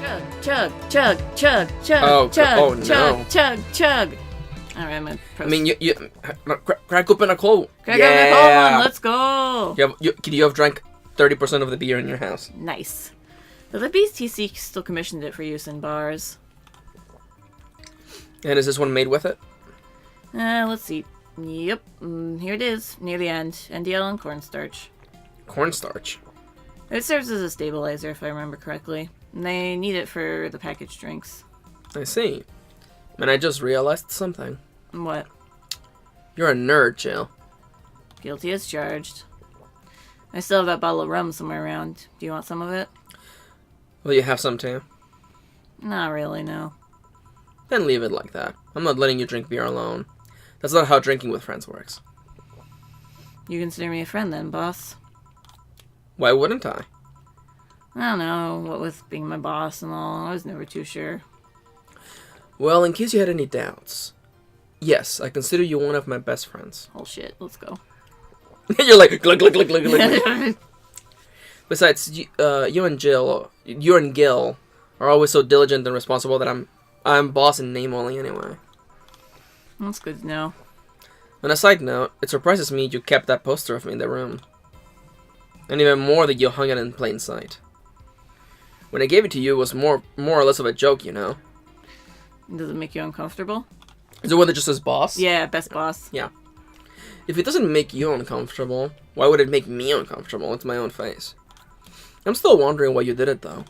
Chug, chug, chug, chug, chug, Oh, chug, oh, no. chug, chug, chug. Alright, I'm gonna I mean, you crack open a cold. Crack open a cold one, let's go! You have drank 30% of the beer in your house. Nice. But the BTC still commissioned it for use in bars. And is this one made with it? Let's see. Yep, here it is, near the end. NDL and cornstarch. Cornstarch? It serves as a stabilizer, if I remember correctly. And they need it for the packaged drinks. I see. And I just realized something. What? You're a nerd, Jill. Guilty as charged. I still have that bottle of rum somewhere around. Do you want some of it? Will you have some too? Not really, no. Then leave it like that. I'm not letting you drink beer alone. That's not how drinking with friends works. You consider me a friend then, boss? Why wouldn't I? I don't know, what with being my boss and all, I was never too sure. Well, in case you had any doubts. Yes, I consider you one of my best friends. Oh shit, let's go. You're like, glug, glug, glug, glug, glug. Besides, you and Gil are always so diligent and responsible that I'm boss in name only anyway. That's good to know. On a side note, it surprises me you kept that poster of me in the room. And even more that you hung it in plain sight. When I gave it to you, it was more or less of a joke, you know. Does it make you uncomfortable? Is it one that just says boss? Yeah, best boss. Yeah. If it doesn't make you uncomfortable, why would it make me uncomfortable? It's my own face. I'm still wondering why you did it, though.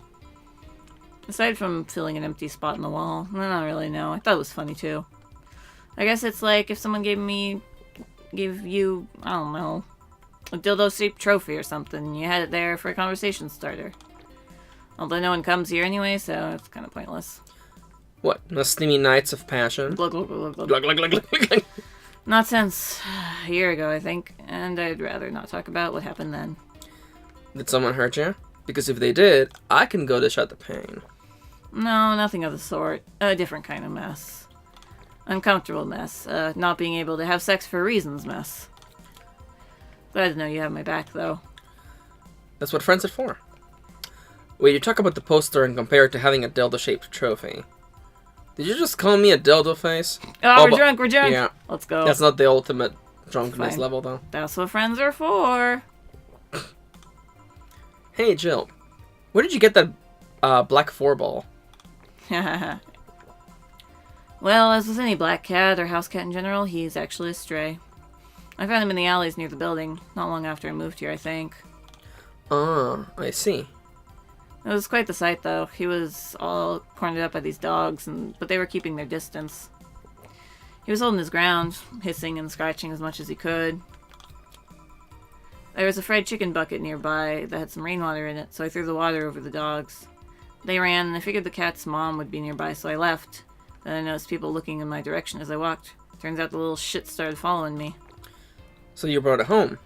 Aside from filling an empty spot in the wall, I don't really know. I thought it was funny, too. I guess it's like if someone gave you, I don't know, a dildo-shaped trophy or something. You had it there for a conversation starter. Although no one comes here anyway, so it's kind of pointless. What? The steamy nights of passion? Glug, glug, glug, glug. Glug, glug, glug, glug, glug. Not since a year ago, I think. And I'd rather not talk about what happened then. Did someone hurt you? Because if they did, I can go to shut the pain. No, nothing of the sort. A different kind of mess. Uncomfortable mess. Not being able to have sex for reasons mess. Glad to know you have my back, though. That's what friends are for. Wait, you talk about the poster and compare it to having a dildo-shaped trophy. Did you just call me a dildo face? Oh, we're drunk, we're drunk! Yeah. Let's go. That's not the ultimate drunkenness Fine. level, though. That's what friends are for. Hey, Jill. Where did you get that black 4-ball? Well, as with any black cat or house cat in general, he's actually a stray. I found him in the alleys near the building, not long after I moved here, I think. Ah, I see. It was quite the sight, though. He was all cornered up by these dogs, but they were keeping their distance. He was holding his ground, hissing and scratching as much as he could. There was a fried chicken bucket nearby that had some rainwater in it, so I threw the water over the dogs. They ran, and I figured the cat's mom would be nearby, so I left. Then I noticed people looking in my direction as I walked. Turns out the little shit started following me. So you brought it home?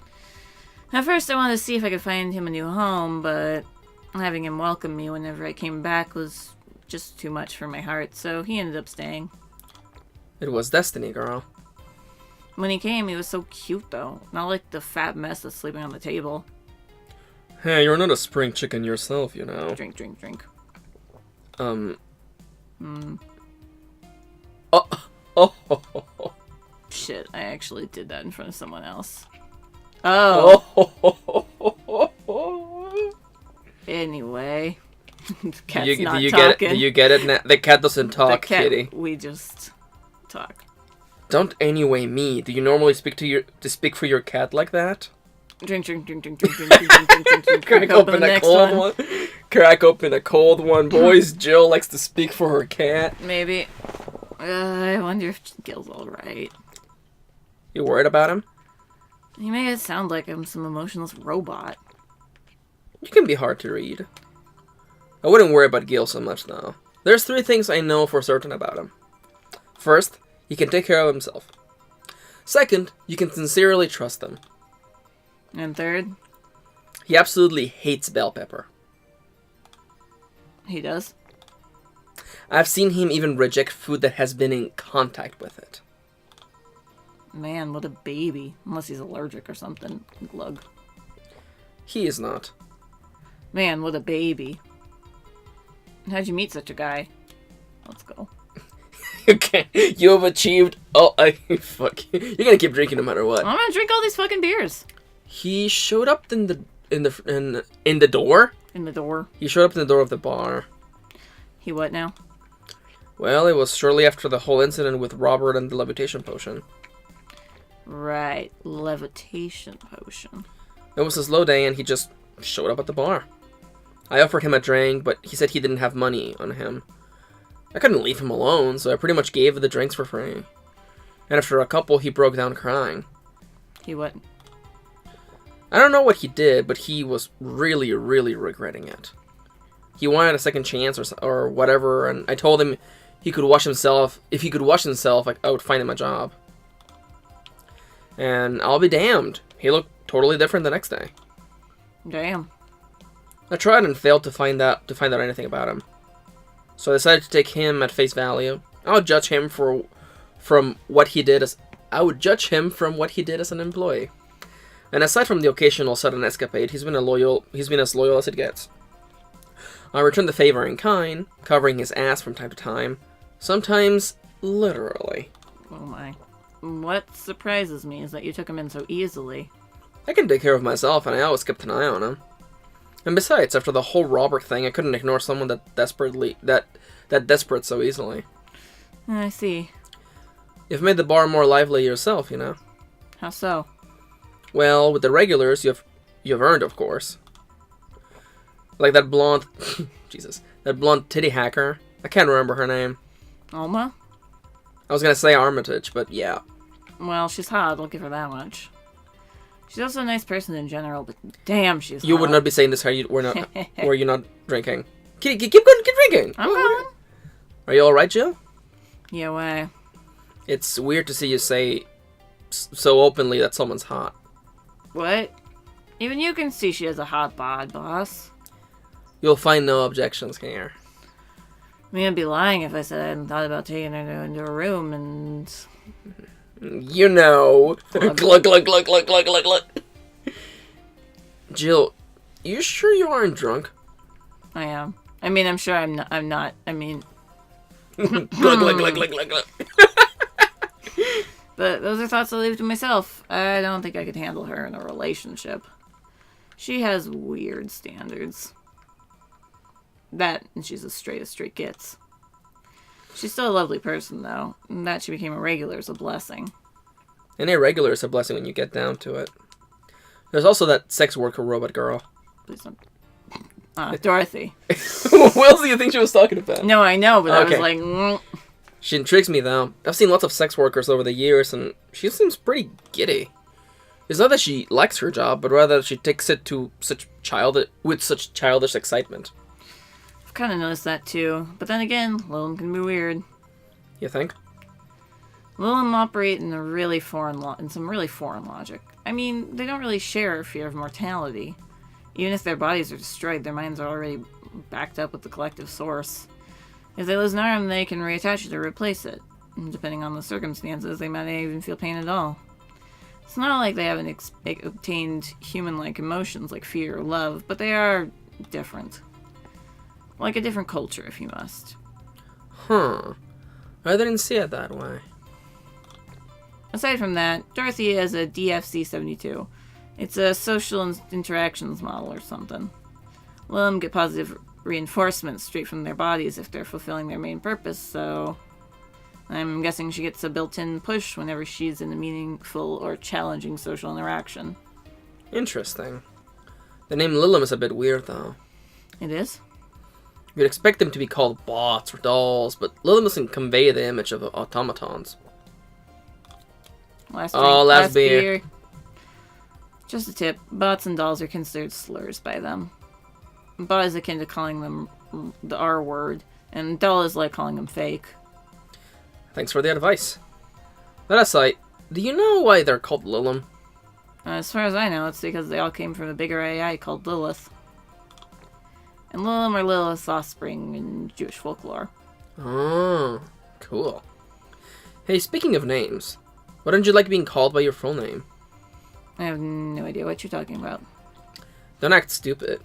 At first I wanted to see if I could find him a new home, but having him welcome me whenever I came back was just too much for my heart, so he ended up staying. It was destiny, girl. When he came, he was so cute, though. Not like the fat mess that's sleeping on the table. Hey, you're not a spring chicken yourself, you know. Drink, drink, drink. Oh. Shit, I actually did that in front of someone else. Oh! Anyway. The cat's not talking. Do you get it? The cat doesn't talk, kitty. We just talk. Don't anyway me. Do you normally speak for your cat like that? Drink, drink, drink, drink, drink, drink, drink, drink, drink, drink. Crack open the next one. Crack open a cold one. Boys, Jill likes to speak for her cat. Maybe. I wonder if Gil's alright. You worried about him? He made it sound like I'm some emotionless robot. You can be hard to read. I wouldn't worry about Gil so much, though. There's 3 things I know for certain about him. First, he can take care of himself. Second, you can sincerely trust him. And third? He absolutely hates bell pepper. He does? I've seen him even reject food that has been in contact with it. Man, what a baby. Unless he's allergic or something. Glug. He is not. Man, what a baby. How'd you meet such a guy? Let's go. Okay, you have achieved. Oh, fuck. You're gonna keep drinking no matter what. I'm gonna drink all these fucking beers. He showed up in the door. In the door. He showed up in the door of the bar. He what now? Well, it was shortly after the whole incident with Robert and the levitation potion. Right, levitation potion. It was a slow day, and he just showed up at the bar. I offered him a drink, but he said he didn't have money on him. I couldn't leave him alone, so I pretty much gave the drinks for free. And after a couple, he broke down crying. He what? I don't know what he did, but he was really, really regretting it. He wanted a second chance or whatever, and I told him he could wash himself. If he could wash himself, I would find him a job. And I'll be damned, he looked totally different the next day. Damn. I tried and failed to find out anything about him. So I decided to take him at face value. I would judge him from what he did as an employee. And aside from the occasional sudden escapade, he's been as loyal as it gets. I returned the favor in kind, covering his ass from time to time, sometimes literally. Oh my. What surprises me is that you took him in so easily. I can take care of myself, and I always kept an eye on him. And besides, after the whole Robert thing, I couldn't ignore someone that desperate so easily. I see. You've made the bar more lively yourself, you know. How so? Well, with the regulars, you've earned, of course. Like that blonde, that blonde titty hacker. I can't remember her name. Alma? I was gonna say Armitage, but yeah. Well, she's hot. I'll give her that much. She's also a nice person in general, but damn, she's hot. You would not be saying this were you not drinking. Keep drinking. I'm going. Are you all right, Jill? Yeah, why? It's weird to see you say so openly that someone's hot. What? Even you can see she has a hot bod, boss. You'll find no objections here. I mean, I'd be lying if I said I hadn't thought about taking her into a room and... You know. Glug, glug, glug, glug, glug, glug, glug. Jill, you sure you aren't drunk? I am. I mean, I'm sure I'm not. I mean... Glug, glug, glug, glug, glug, glug. But those are thoughts I leave to myself. I don't think I could handle her in a relationship. She has weird standards. That, and she's as straight gets. She's still a lovely person, though. And that she became a regular is a blessing. An irregular is a blessing when you get down to it. There's also that sex worker robot girl. Please don't. Dorothy. What else do you think she was talking about? No, I know, but Okay. I was like... Mm. She intrigues me, though. I've seen lots of sex workers over the years, and she seems pretty giddy. It's not that she likes her job, but rather that she takes it to such childish excitement. I've kind of noticed that, too. But then again, Lilum can be weird. You think? Lilum operate in some really foreign logic. I mean, they don't really share a fear of mortality. Even if their bodies are destroyed, their minds are already backed up with the collective source. If they lose an arm, they can reattach it or replace it. And depending on the circumstances, they might not even feel pain at all. It's not like they haven't obtained human-like emotions like fear or love, but they are different. Like a different culture, if you must. Huh. I didn't see it that way. Aside from that, Dorothy has a DFC-72. It's a social interactions model or something. Let them get positive reinforcement straight from their bodies if they're fulfilling their main purpose, so... I'm guessing she gets a built-in push whenever she's in a meaningful or challenging social interaction. Interesting. The name Lilum is a bit weird, though. It is? You'd expect them to be called bots or dolls, but Lilum doesn't convey the image of automatons. Last beer. Just a tip, bots and dolls are considered slurs by them. Bot is akin to calling them the R word, and doll is like calling them fake. Thanks for the advice. That aside, do you know why they're called Lilum? As far as I know, it's because they all came from a bigger AI called Lilith. And Lilum are Lilith's offspring in Jewish folklore. Oh, cool. Hey, speaking of names, why don't you like being called by your full name? I have no idea what you're talking about. Don't act stupid.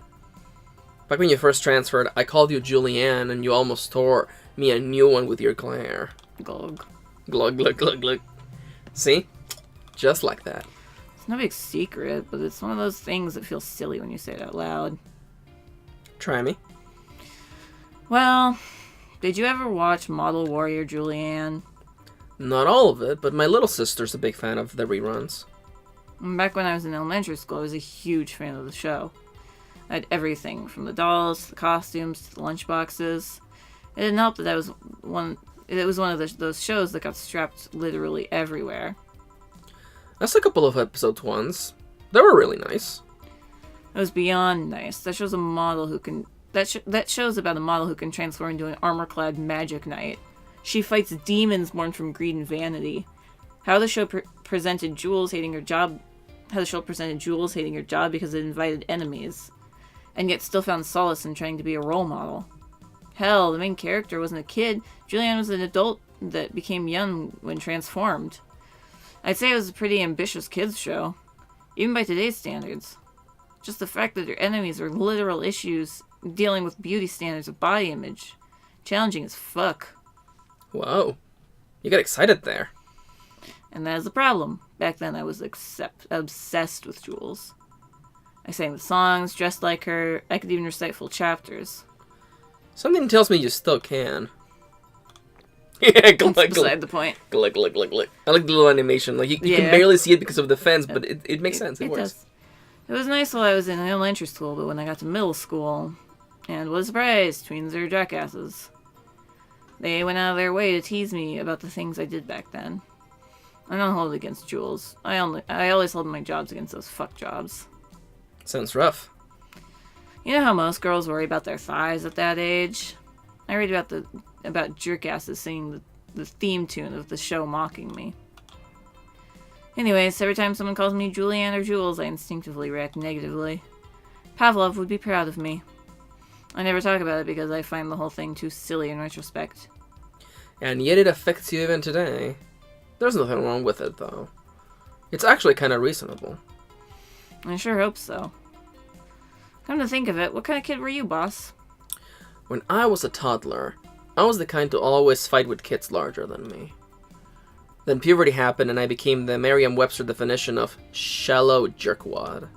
Back when you first transferred, I called you Julianne, and you almost tore me a new one with your glare. Glug. Glug, glug, glug, glug. See? Just like that. It's no big secret, but it's one of those things that feels silly when you say it out loud. Try me. Well, did you ever watch Model Warrior Julianne? Not all of it, but my little sister's a big fan of the reruns. Back when I was in elementary school, I was a huge fan of the show. I had everything, from the dolls, to the costumes, to the lunchboxes. It didn't help that it was one of those shows that got strapped literally everywhere. I saw a couple of episodes once. They were really nice. It was beyond nice. That shows a model who can... That shows about a model who can transform into an armor-clad magic knight. She fights demons born from greed and vanity. How the show presented Jules hating her job... How the show presented Jules hating her job because it invited enemies. And yet still found solace in trying to be a role model. Hell, the main character wasn't a kid. Julianne was an adult that became young when transformed. I'd say it was a pretty ambitious kids show. Even by today's standards. Just the fact that their enemies are literal issues dealing with beauty standards of body image. Challenging as fuck. Whoa. You got excited there. And that is the problem. Back then I was obsessed with Jules. I sang the songs, dressed like her. I could even recite full chapters. Something tells me you still can. Yeah, glug, That's beside glug. the point. Glug, glug, glug, glug. I like the little animation. Like, you can barely see it because of the fence, but it makes sense. It works. Does. It was nice while I was in elementary school, but when I got to middle school, and what a surprise, tweens are jackasses. They went out of their way to tease me about the things I did back then. I don't hold it against Jules. I always hold my jobs against those fuck jobs. Sounds rough. You know how most girls worry about their thighs at that age? I read about jerkasses singing the theme tune of the show mocking me. Anyways, every time someone calls me Julianne or Jules, I instinctively react negatively. Pavlov would be proud of me. I never talk about it because I find the whole thing too silly in retrospect. And yet it affects you even today. There's nothing wrong with it, though. It's actually kind of reasonable. I sure hope so. Come to think of it, what kind of kid were you, boss? When I was a toddler, I was the kind to always fight with kids larger than me. Then puberty happened and I became the Merriam-Webster definition of shallow jerkwad.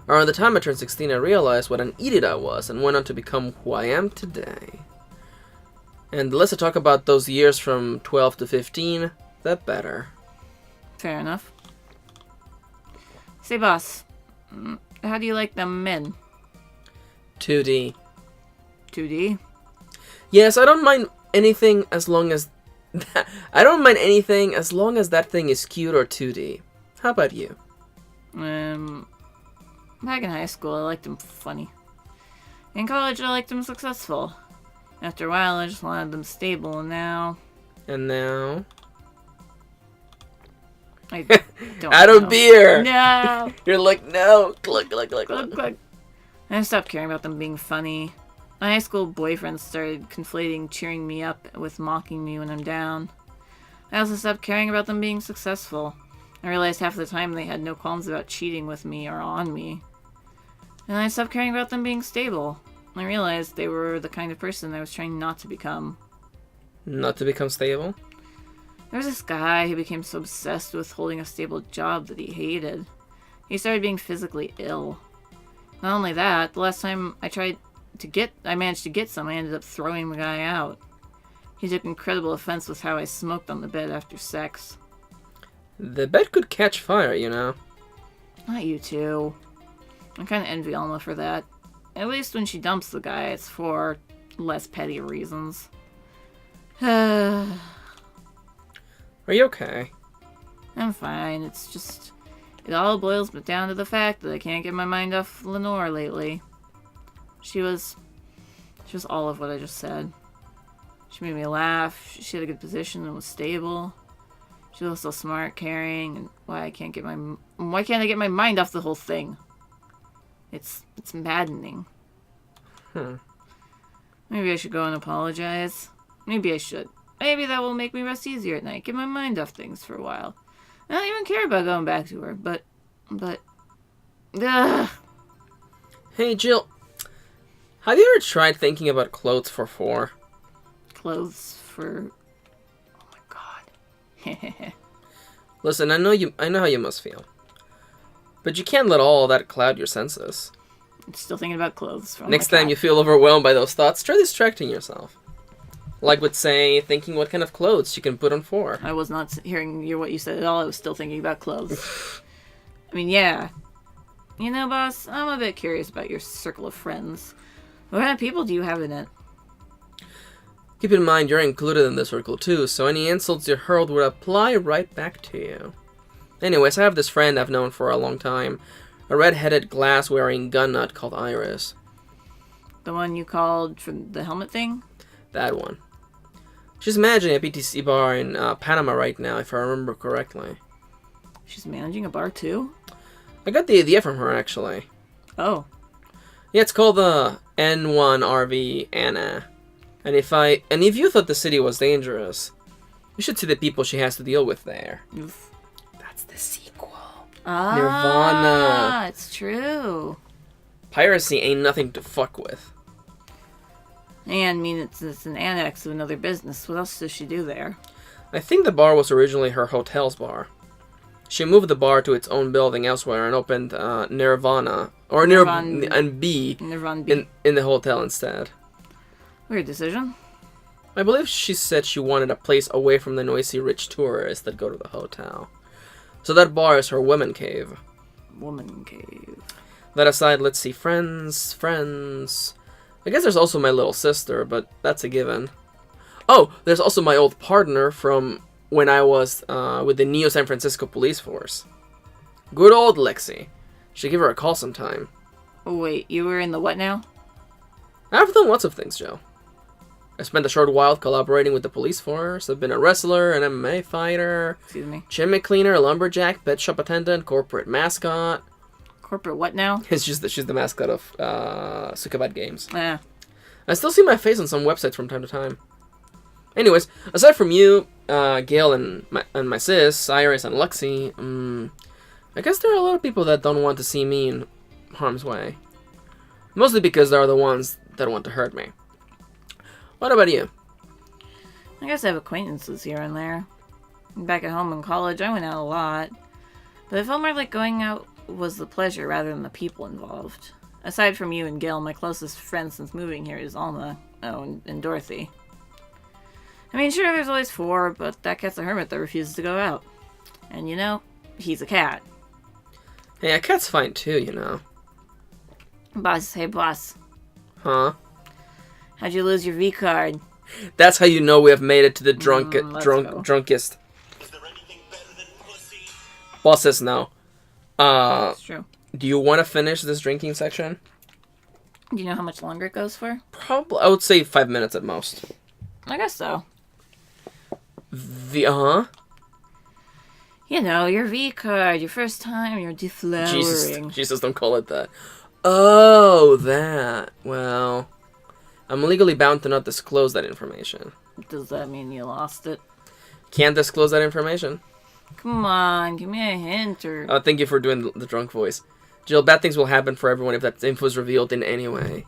Around the time I turned 16, I realized what an idiot I was and went on to become who I am today. And the less I talk about those years from 12 to 15, the better. Fair enough. Say, boss, how do you like them men? 2D. 2D? Yes, I don't mind anything as long as I don't mind anything as long as that thing is cute or 2D. How about you? Back in high school, I liked them funny. In college, I liked them successful. After a while, I just wanted them stable, and now... And now? I don't Out know. of beer! No! You're like, no! Glug, glug, glug, Glug, glug. glug. I stopped caring about them being funny. My high school boyfriends started conflating cheering me up with mocking me when I'm down. I also stopped caring about them being successful. I realized half the time they had no qualms about cheating with me or on me. And I stopped caring about them being stable. I realized they were the kind of person I was trying not to become. Not to become stable? There was this guy who became so obsessed with holding a stable job that he hated. He started being physically ill. Not only that, the last time I managed to get some, I ended up throwing the guy out. He took incredible offense with how I smoked on the bed after sex. The bed could catch fire, you know. Not you two. I kind of envy Alma for that. At least when she dumps the guy, it's for less petty reasons. Are you okay? I'm fine. It's just... It all boils down to the fact that I can't get my mind off Lenore lately. She was all of what I just said. She made me laugh. She had a good position and was stable. She was so smart, caring, and why can't I get my mind off the whole thing? It's maddening. Maybe I should go and apologize. Maybe I should. Maybe that will make me rest easier at night, get my mind off things for a while. I don't even care about going back to her, but... Ugh. Hey, Jill. Have you ever tried thinking about clothes for 4? Clothes for... Oh my god. Listen, I know how you must feel. But you can't let all that cloud your senses. I'm still thinking about clothes. Next time you feel overwhelmed by those thoughts, try distracting yourself. Like with, say, thinking what kind of clothes you can put on 4. I was not hearing what you said at all. I was still thinking about clothes. I mean, yeah. You know, boss, I'm a bit curious about your circle of friends. What kind of people do you have in it? Keep in mind you're included in this circle too, so any insults you hurled would apply right back to you. Anyways, I have this friend I've known for a long time. A red-headed, glass-wearing gun nut called Iris. The one you called from the helmet thing? That one. She's managing a PTC bar in Panama right now, if I remember correctly. She's managing a bar too? I got the idea from her, actually. Oh. Yeah, it's called the N1RV Anna. And if you thought the city was dangerous, you should see the people she has to deal with there. Oof. That's the sequel. Ah, Nirvana. it's true. Piracy ain't nothing to fuck with. And, I mean, it's an annex of another business. What else does she do there? I think the bar was originally her hotel's bar. She moved the bar to its own building elsewhere and opened Nirvana, or Nirvana B in the hotel instead. Weird decision. I believe she said she wanted a place away from the noisy rich tourists that go to the hotel. So that bar is her woman cave. Woman cave. That aside, let's see, friends. I guess there's also my little sister, but that's a given. Oh, there's also my old partner from when I was with the Neo San Francisco police force. Good old Lexi. Should give her a call sometime. Oh, wait, you were in the what now? I've done lots of things, Joe. I spent a short while collaborating with the police force. I've been a wrestler, an MMA fighter, Excuse me. chimney cleaner, lumberjack, pet shop attendant, corporate mascot. Corporate what now? She's the mascot of Sukabat Games. Yeah. I still see my face on some websites from time to time. Anyways, aside from you, Gail and my sis, Iris and Lexi, I guess there are a lot of people that don't want to see me in harm's way. Mostly because they're the ones that want to hurt me. What about you? I guess I have acquaintances here and there. Back at home in college, I went out a lot. But it felt more like going out was the pleasure rather than the people involved. Aside from you and Gail, my closest friend since moving here is Alma, and Dorothy. I mean, sure, there's always 4, but that cat's a hermit that refuses to go out. And you know, he's a cat. Hey, a cat's fine too, you know. Boss, hey boss. Huh? How'd you lose your V card? That's how you know we have made it to the drunkest. Is there anything better than pussy? Boss says no. That's true. Do you want to finish this drinking section? Do you know how much longer it goes for? Probably, I would say 5 minutes at most. I guess so. You know, your V card, your first time, you're deflowering. Jesus, don't call it that. Oh, that. Well, I'm legally bound to not disclose that information. Does that mean you lost it? Can't disclose that information. Come on, give me a hint or... Thank you for doing the drunk voice. Jill, bad things will happen for everyone if that info is revealed in any way.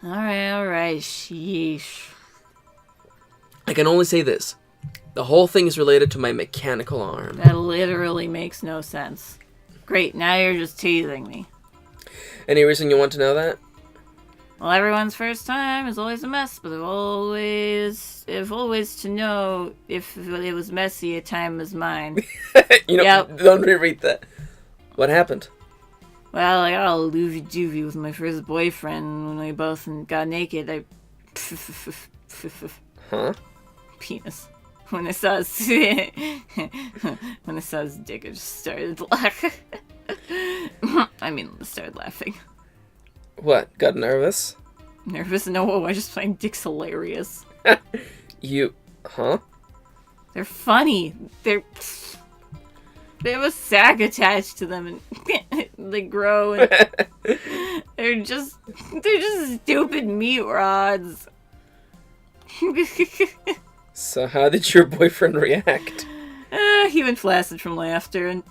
Alright, sheesh. I can only say this. The whole thing is related to my mechanical arm. That literally makes no sense. Great, now you're just teasing me. Any reason you want to know that? Well, everyone's first time is always a mess, but if always to know if it was messy, a time was mine. Don't reread that. What happened? Well, I got all loovy-doovy with my first boyfriend when we both got naked. Huh? Penis. When I saw his dick, I just started laughing. Started laughing. What? Got nervous? Nervous? No, I just find dicks hilarious. Huh? They're funny. They have a sack attached to them, and they grow, and they're just stupid meat rods. So how did your boyfriend react? He went flaccid from laughter, and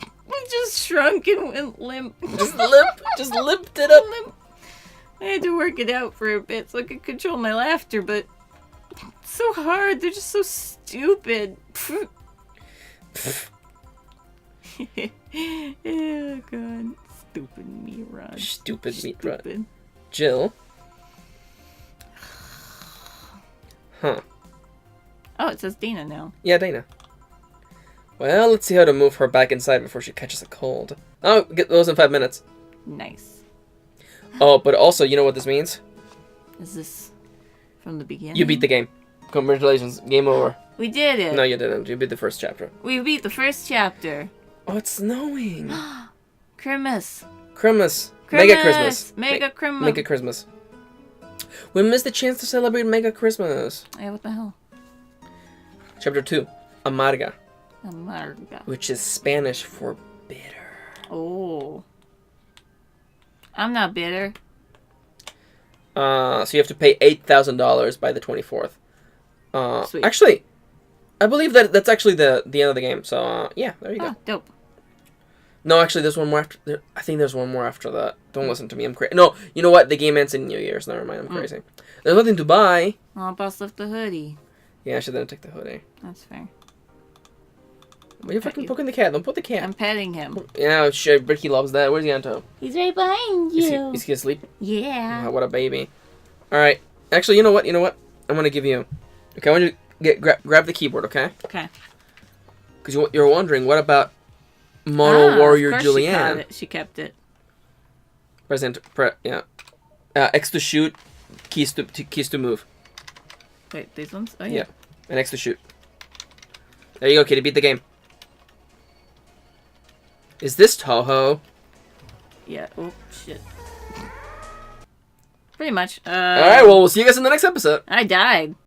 just shrunk and went limp. Just limped it up. Limp. I had to work it out for a bit so I could control my laughter, but it's so hard. They're just so stupid. Oh, God. Stupid meat rod. Stupid meat rod. Jill. Huh. Oh, it says Dana now. Yeah, Dana. Well, let's see how to move her back inside before she catches a cold. Oh, get those in 5 minutes. Nice. Oh, but also, you know what this means? Is this from the beginning? You beat the game. Congratulations. Game over. We did it. No, you didn't. You beat the first chapter. We beat the first chapter. Oh, it's snowing. Christmas. Christmas. Mega Christmas. Mega Christmas. Mega Christmas. We missed the chance to celebrate Mega Christmas. Yeah, what the hell? Chapter 2. Amarga. Amarga. Which is Spanish for bitter. Oh. I'm not bitter. So you have to pay $8,000 by the 24th. Sweet. Actually, I believe that's actually the end of the game. So yeah, there you go. Dope. No, actually, there's one more after. I think there's one more after that. Don't listen to me. I'm crazy. No, you know what? The game ends in New Year's. Never mind. I'm crazy. There's nothing to buy. Oh, boss left the hoodie. Yeah, I should then take the hoodie. That's fair. Why are you fucking poking the cat? Don't put the cat. I'm petting him. Yeah, sure. Ricky loves that. Where's Yanto? He's right behind you. Is he asleep? Yeah. Oh, what a baby. All right. Actually, you know what? I'm gonna give you. Okay, I want you to grab the keyboard. Okay. Okay. Because you're wondering what about Mono Warrior of course Julianne? She kept it. Yeah. X to shoot, keys to move. Wait, these ones? Oh, Yeah. And X to shoot. There you go, kitty. Beat the game. Is this Toho? Yeah. Oh, shit. Pretty much. Alright, well, we'll see you guys in the next episode. I died.